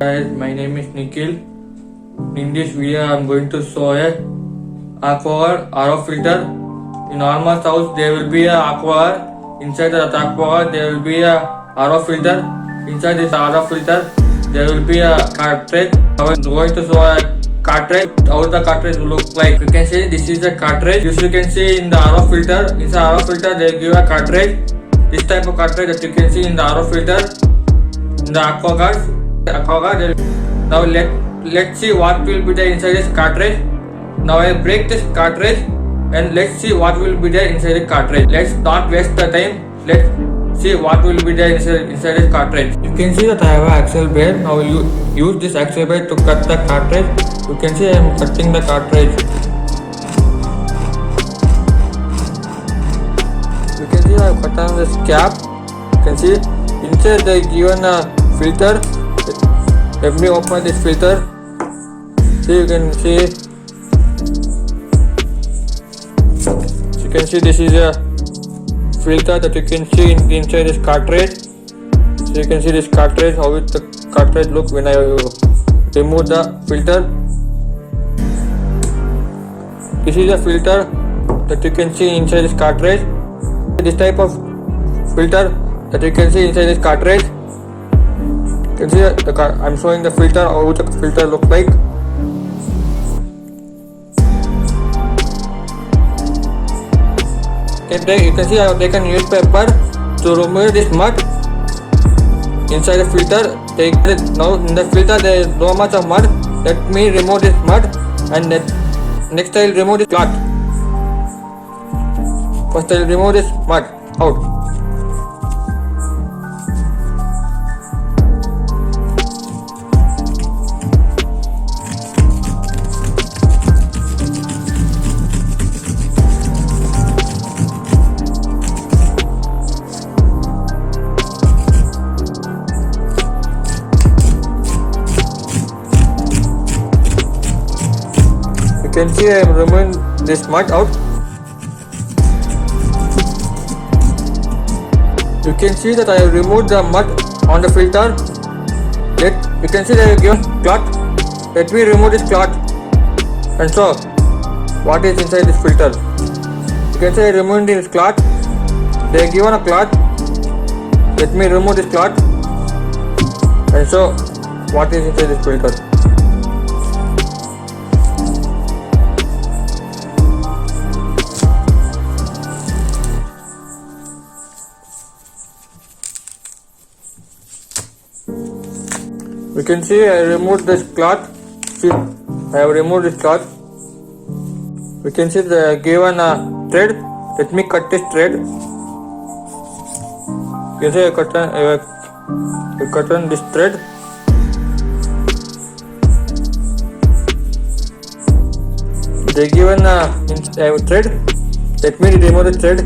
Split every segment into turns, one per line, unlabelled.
Guys, my name is Nikhil. In this video, I am going to show a aqua RO filter. In normal house, there will be a aqua. Inside the aqua, there will be a RO filter. Inside this RO filter, there will be a cartridge. I am going to show a cartridge. How the cartridge will look like. You can see this is a cartridge. As you can see in the RO filter. Inside RO filter, they give a cartridge. This type of cartridge that you can see in the RO filter. In the aqua guard. Now let's see what will be there inside this cartridge. Now I break this cartridge and let's see what will be there inside the cartridge. Let's not waste the time. Let's see what will be there inside this cartridge. You can see that I have an axle blade. Now you use this axle blade to cut the cartridge. You can see I am cutting the cartridge. You can see I have cut on this cap. You can see inside they given a filter. Let me open this filter. So you can see. You can see this is a filter that you can see inside this cartridge. So you can see this cartridge, how it the cartridge look when I remove the filter. This is a filter that you can see inside this cartridge. This type of filter that you can see inside this cartridge. You can see I'm showing the filter, how the filter look like. You can see I have taken newspaper to remove this mud inside the filter. Now in the filter there is no much of mud. Let me remove this mud and next I will remove this cloth. First I will remove this mud out. You can see I am removing this mud out. You can see that I have removed the mud on the filter. You can see that I have given cloth. Let me remove this cloth and show what is inside this filter. You can see I removed this cloth. They have given a cloth. Let me remove this cloth and show what is inside this filter. You can see I removed this cloth. See, I have removed this cloth. You can see the given a thread. Let me cut this thread. You can see I cut on this thread. They given a thread. Let me remove the thread.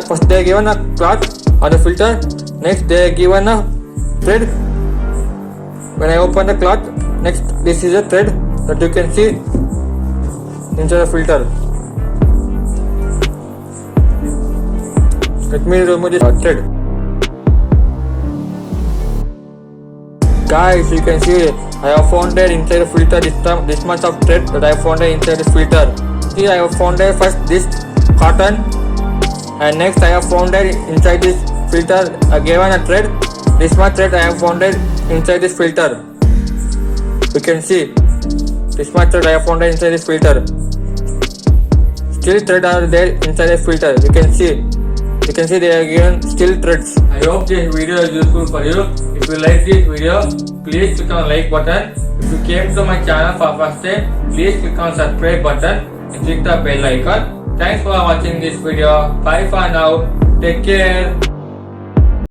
First they given a cloth on the filter. Next they are given a thread. When I open the cloth, next this is a thread that you can see inside the filter. Let me remove this thread. Guys, you can see I have found that inside the filter this much of thread that I have found inside this filter. See, I have found that first this cotton and next I have found that inside this filter given a thread. This much thread I have found it inside this filter. You can see this much thread I have found it inside this filter. Still thread are there inside this filter. You can see they are given still threads. I hope this video is useful for you. If you like this video, please click on like button. If you came to my channel for first time, please click on subscribe button and click the bell icon. Thanks for watching this video. Bye for now. Take care.